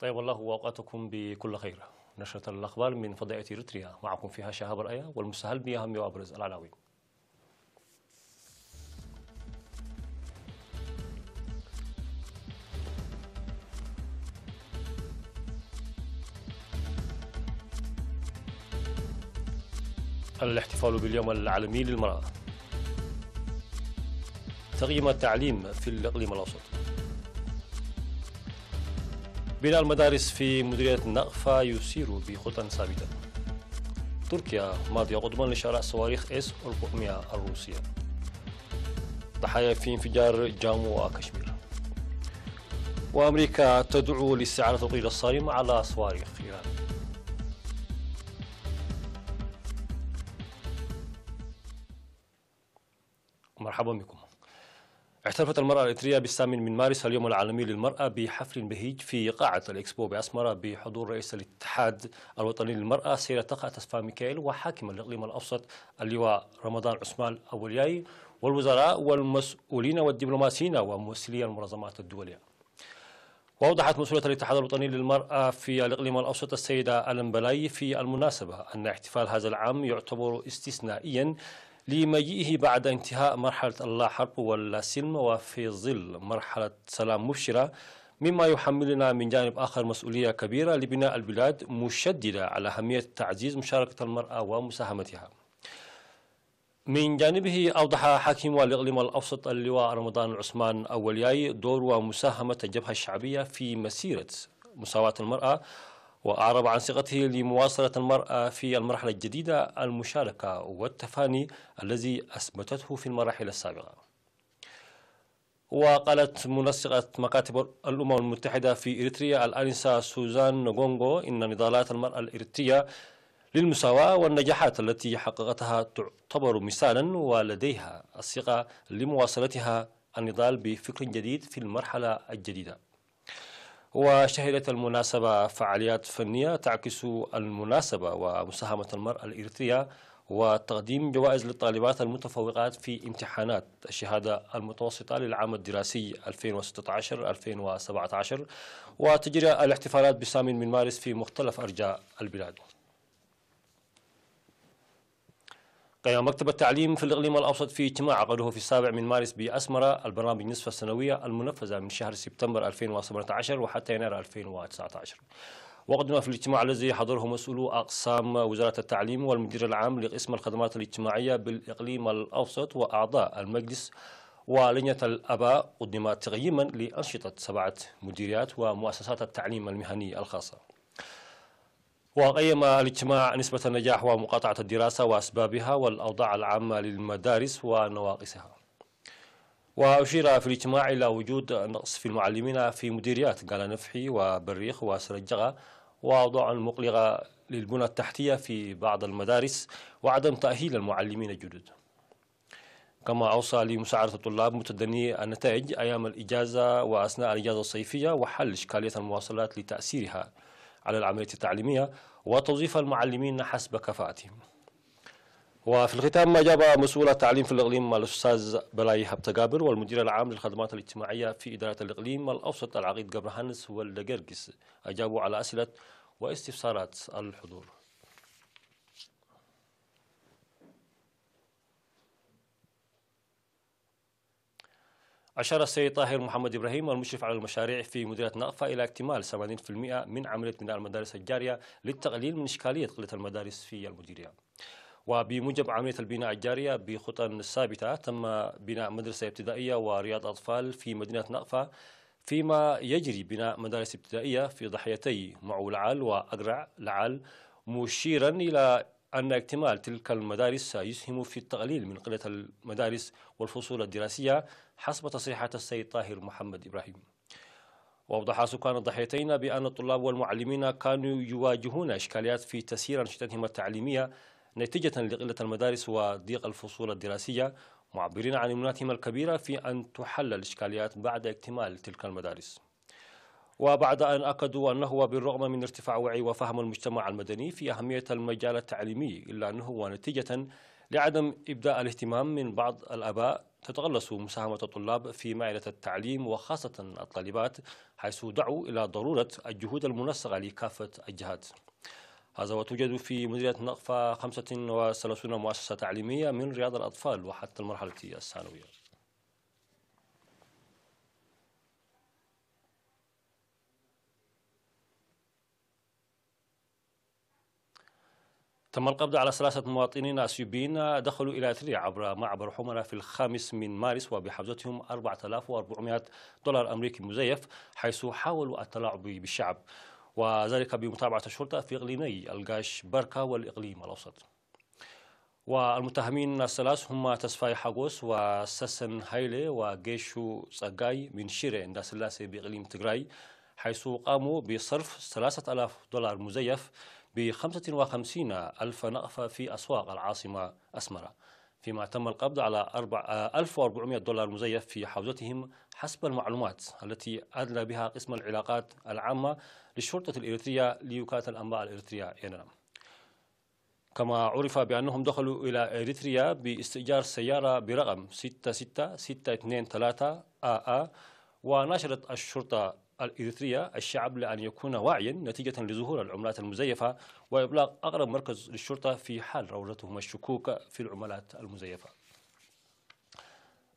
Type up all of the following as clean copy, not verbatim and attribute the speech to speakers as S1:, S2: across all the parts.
S1: طيب الله وأوقاتكم بكل خير. نشرة الأخبار من فضائية إريتريا، معكم فيها شهاب الآية والمسهل بأهم وأبرز العناوين. الاحتفال باليوم العالمي للمرأة. تقييم التعليم في الإقليم الأوسط. بناء المدارس في مديرية النقفة يسير بخطى ثابتة. تركيا ماضية قدما لشراء صواريخ اس 400 الروسية. ضحايا في انفجار جامو وكشمير. وأمريكا تدعو لاستعادة القيود الصارمة على صواريخ إيران. مرحبا بكم. احتفلت المرأة الإريترية بالثامن من مارس اليوم العالمي للمرأة بحفل بهيج في قاعة الإكسبو بأسمرة بحضور رئيس الاتحاد الوطني للمرأة سيدة تقى تسفا ميكائيل وحاكم الإقليم الأوسط اللواء رمضان عثمان أولياي والوزراء والمسؤولين والدبلوماسيين وممثلي المنظمات الدولية. وأوضحت مسؤولة الاتحاد الوطني للمرأة في الإقليم الأوسط السيدة ألم بلاي في المناسبة أن احتفال هذا العام يعتبر استثنائيا لمجيئه بعد انتهاء مرحلة اللا حرب ولا سلم وفي ظل مرحلة سلام مبشرة، مما يحملنا من جانب آخر مسؤولية كبيرة لبناء البلاد، مشددة على أهمية تعزيز مشاركة المرأة ومساهمتها. من جانبه أوضح حاكم الإقليم الأوسط اللواء رمضان عثمان أولياي دور ومساهمة الجبهة الشعبية في مسيرة مساواة المرأة، وأعرب عن ثقته لمواصلة المرأة في المرحلة الجديدة المشاركة والتفاني الذي أثبتته في المراحل السابقة. وقالت منسقة مكاتب الأمم المتحدة في إريتريا الآنسة سوزان نغونغو إن نضالات المرأة الإريترية للمساواة والنجاحات التي حققتها تعتبر مثالا، ولديها الثقة لمواصلتها النضال بفكر جديد في المرحلة الجديدة. وشهدت المناسبة فعاليات فنية تعكس المناسبة ومساهمة المرأة الإريترية وتقديم جوائز للطالبات المتفوقات في امتحانات الشهادة المتوسطة للعام الدراسي 2016-2017. وتجري الاحتفالات بالثامن من مارس في مختلف أرجاء البلاد. قام مكتب التعليم في الإقليم الأوسط في اجتماع عقده في 7 من مارس بأسمرة البرامج نصف السنوية المنفذة من شهر سبتمبر 2017 وحتى يناير 2019. وقدم في الاجتماع الذي حضره مسؤولو أقسام وزارة التعليم والمدير العام لقسم الخدمات الاجتماعية بالإقليم الأوسط وأعضاء المجلس ولجنة الآباء، قدم تقييما لأنشطة 7 مديريات ومؤسسات التعليم المهني الخاصة. وقيم الاجتماع نسبة النجاح ومقاطعة الدراسة وأسبابها والأوضاع العامة للمدارس ونواقصها. وأشير في الاجتماع إلى وجود نقص في المعلمين في مديريات قال نفحي وبريخ وسرجغة، وأوضاع مقلقة للبنى التحتية في بعض المدارس، وعدم تأهيل المعلمين الجدد. كما أوصى لمساعدة الطلاب متدني النتائج أيام الإجازة وأثناء الإجازة الصيفية، وحل إشكالية المواصلات لتأثيرها على العملية التعليمية، وتوظيف المعلمين حسب كفاءتهم. وفي الختام أجاب مسؤول التعليم في الإقليم الأستاذ بلاي هبتقابر والمدير العام للخدمات الاجتماعية في إدارة الإقليم الأوسط العقيد قبرهانس والدقرقس، أجابوا على أسئلة واستفسارات الحضور. أشار السيد طاهر محمد إبراهيم المشرف على المشاريع في مديرية نقفة إلى اكتمال 80% من عملية بناء المدارس الجارية للتقليل من إشكالية قلة المدارس في المديرية. وبموجب عملية البناء الجارية بخطى ثابتة، تم بناء مدرسة ابتدائية ورياض أطفال في مدينة نقفة، فيما يجري بناء مدارس ابتدائية في ضحيتي معو لعال وأقرع لعال، مشيرا إلى أن اكتمال تلك المدارس سيسهم في التقليل من قلة المدارس والفصول الدراسية حسب تصريحات السيد طاهر محمد إبراهيم. وأوضح سكان الضحيتين بأن الطلاب والمعلمين كانوا يواجهون إشكاليات في تسيير أنشطتهم التعليمية نتيجة لقلة المدارس وضيق الفصول الدراسية، معبرين عن أمنيتهم الكبيرة في أن تحل الإشكاليات بعد اكتمال تلك المدارس. وبعد أن أكدوا أنه بالرغم من ارتفاع وعي وفهم المجتمع المدني في أهمية المجال التعليمي، إلا أنه ونتيجة لعدم إبداء الاهتمام من بعض الآباء تتغلص مساهمة الطلاب في معرة التعليم وخاصة الطالبات، حيث دعوا إلى ضرورة الجهود المنسقة لكافة الجهات. هذا وتوجد في مديرية النقفة 35 مؤسسة تعليمية من رياض الأطفال وحتى المرحلة الثانوية. تم القبض على 3 مواطنين اثيوبيين دخلوا الى اريتريا عبر معبر حمرة في 5 مارس وبحوزتهم $4400 امريكي مزيف، حيث حاولوا التلاعب بالشعب، وذلك بمتابعة الشرطة في اقليمي القاش بركة والاقليم الاوسط. والمتهمين الثلاث هم تسفاي حاغوس وسسن هايلي وجيشو ساغاي من شيري عند سلاسي باقليم تجراي، حيث قاموا بصرف $3000 مزيف ب55,000 نقفة في أسواق العاصمة أسمرة، فيما تم القبض على $1400 مزيف في حوزتهم حسب المعلومات التي أدلى بها قسم العلاقات العامة للشرطة الإريترية لوكالة الأنباء الإريترية إيرنا. كما عرف بأنهم دخلوا إلى إريتريا باستئجار سيارة برقم 66623 AA، وناشدت الشرطة الإريترية الشعب لأن يكون واعيا نتيجة لظهور العملات المزيفة وإبلاغ أقرب مركز للشرطة في حال راودتهم الشكوك في العملات المزيفة.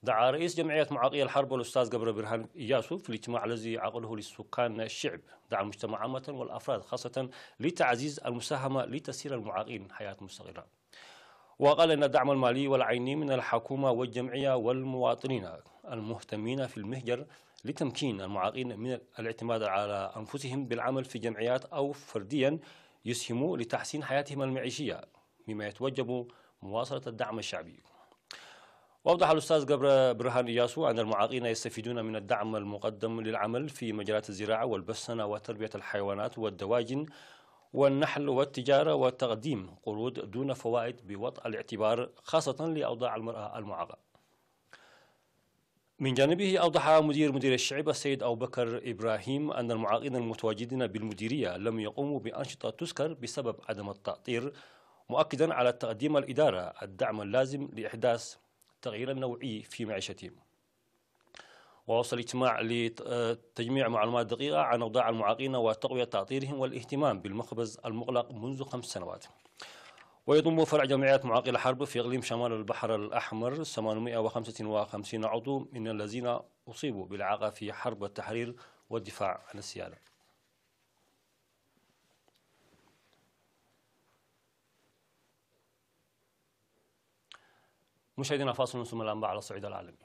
S1: دعا رئيس جمعية معاقي الحرب الأستاذ قبر برهان إياسو في الاجتماع الذي عقده لسكان الشعب، دعا المجتمع عامة والأفراد خاصة لتعزيز المساهمة لتسيير المعاقين حياة مستقرة. وقال إن الدعم المالي والعيني من الحكومة والجمعية والمواطنين المهتمين في المهجر لتمكين المعاقين من الاعتماد على أنفسهم بالعمل في جمعيات أو فرديا يسهموا لتحسين حياتهم المعيشية، مما يتوجب مواصلة الدعم الشعبي. وأوضح الأستاذ قبر برهان إياسو أن المعاقين يستفيدون من الدعم المقدم للعمل في مجالات الزراعة والبسنة وتربية الحيوانات والدواجن والنحل والتجارة وتقديم قروض دون فوائد بوضع الاعتبار، خاصة لأوضاع المرأة المعاقة. من جانبه أوضح مدير الشعب السيد أبو بكر إبراهيم أن المعاقين المتواجدين بالمديرية لم يقوموا بأنشطة تذكر بسبب عدم التأطير، مؤكدا على تقديم الإدارة الدعم اللازم لإحداث التغيير النوعي في معيشتهم. ووصل الاجتماع لتجميع معلومات دقيقة عن أوضاع المعاقين وتقوية تأطيرهم والاهتمام بالمخبز المغلق منذ 5 سنوات. ويضم فرع جمعية معاقي الحرب في إقليم شمال البحر الأحمر 855 عضو من الذين أصيبوا بالإعاقة في حرب التحرير والدفاع عن السيادة. مشاهدينا فاصل ثم الأنباء على الصعيد العالمي.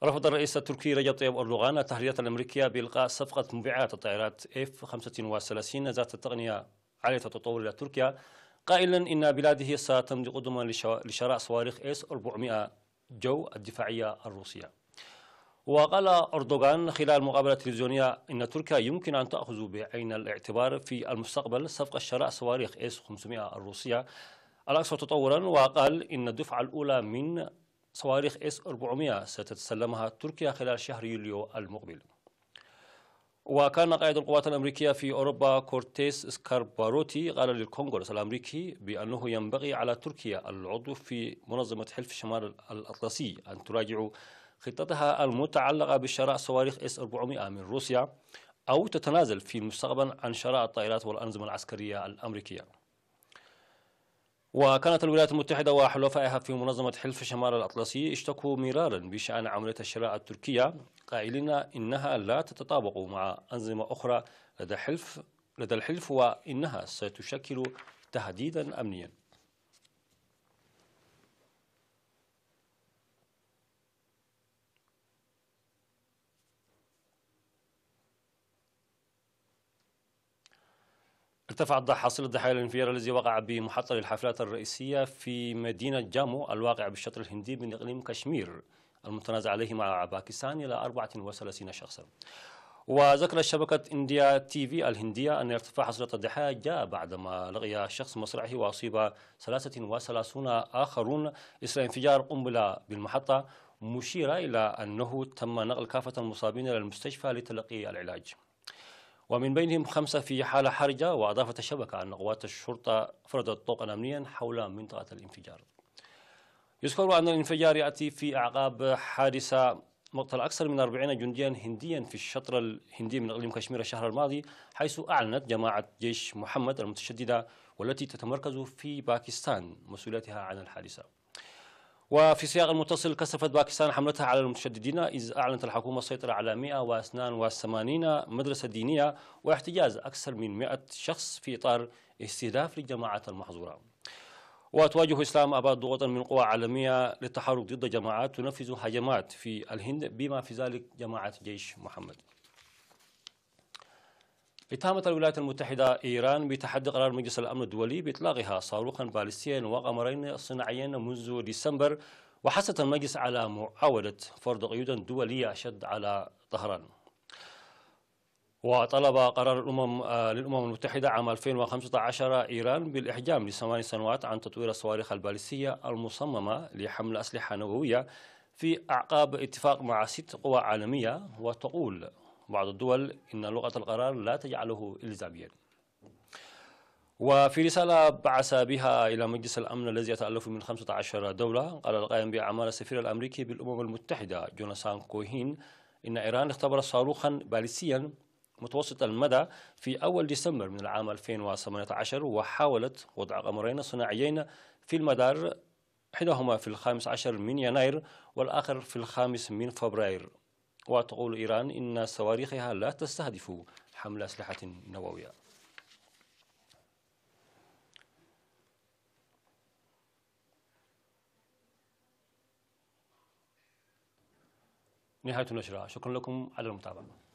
S1: رفض الرئيس التركي رجب طيب أردوغان التحديات الأمريكية بإلغاء صفقة مبيعات الطائرات F-35 ذات التقنية عالية التطور إلى تركيا، قائلا إن بلاده ستمضي قدما لشراء صواريخ S-400 جو الدفاعية الروسية. وقال أردوغان خلال مقابلة تلفزيونية إن تركيا يمكن أن تأخذ بعين الاعتبار في المستقبل صفقة شراء صواريخ S-500 الروسية الأكثر تطورا، وقال إن الدفعة الأولى من صواريخ S-400 ستتسلمها تركيا خلال شهر يوليو المقبل. وكان قائد القوات الأمريكية في أوروبا كورتيس سكارباروتي قال للكونغرس الأمريكي بأنه ينبغي على تركيا العضو في منظمة حلف شمال الأطلسي أن تراجع خطتها المتعلقة بشراء صواريخ S-400 من روسيا، أو تتنازل في المستقبل عن شراء الطائرات والأنظمة العسكرية الأمريكية. وكانت الولايات المتحدة وحلفائها في منظمة حلف شمال الأطلسي اشتكوا مرارا بشأن عملية الشراء التركية، قائلين إنها لا تتطابق مع أنظمة أخرى لدى الحلف وإنها ستشكل تهديدا أمنيا. ارتفعت حاصل الضحايا الانفجار الذي وقع بمحطة الحافلات الرئيسية في مدينة جامو الواقع بالشطر الهندي من إقليم كشمير المتنازع عليه مع باكستان إلى 34 شخصا. وذكرت شبكة إنديا تي في الهندية أن ارتفاع حصيلة الضحايا جاء بعدما لقي شخص مصرعه وأصيب 33 آخرون إثر انفجار قنبلة بالمحطة، مشيرة إلى أنه تم نقل كافة المصابين إلى المستشفى لتلقي العلاج، ومن بينهم 5 في حالة حرجة. وأضافت الشبكة أن قوات الشرطة فرضت طوقا أمنيا حول منطقة الانفجار. يذكر أن الانفجار يأتي في أعقاب حادثة مقتل أكثر من 40 جنديا هنديا في الشطر الهندي من إقليم كشمير الشهر الماضي، حيث أعلنت جماعة جيش محمد المتشددة والتي تتمركز في باكستان مسؤوليتها عن الحادثة. وفي سياق المتصل، كثفت باكستان حملتها على المتشددين، إذ أعلنت الحكومة السيطرة على 182 مدرسة دينية واحتجاز أكثر من 100 شخص في إطار استهداف للجماعات المحظورة. وتواجه إسلام آباد ضغوطا من قوى عالمية للتحرك ضد جماعات تنفذ هجمات في الهند، بما في ذلك جماعة جيش محمد. اتهمت الولايات المتحدة إيران بتحدي قرار مجلس الأمن الدولي بإطلاقها صاروخا باليستيا وقمرين صناعيين منذ ديسمبر، وحثت المجلس على محاولة فرض قيود دولية أشد على طهران. وطلب قرار للأمم المتحدة عام 2015 إيران بالإحجام ل8 سنوات عن تطوير الصواريخ الباليستية المصممة لحمل أسلحة نووية في أعقاب اتفاق مع 6 قوى عالمية. وتقول بعض الدول إن لغة القرار لا تجعله إلزاميا. وفي رسالة بعث بها إلى مجلس الأمن الذي يتألف من 15 دولة، قال القائم بأعمال السفير الأمريكي بالأمم المتحدة جوناثان كوهين إن إيران اختبرت صاروخا باليستيا متوسط المدى في أول ديسمبر من العام 2018، وحاولت وضع قمرين صناعيين في المدار، إحداهما في 15 من يناير والآخر في 5 من فبراير. وتقول إيران إن صواريخها لا تستهدف حمل أسلحة نووية. نهاية النشرة، شكرا لكم على المتابعة.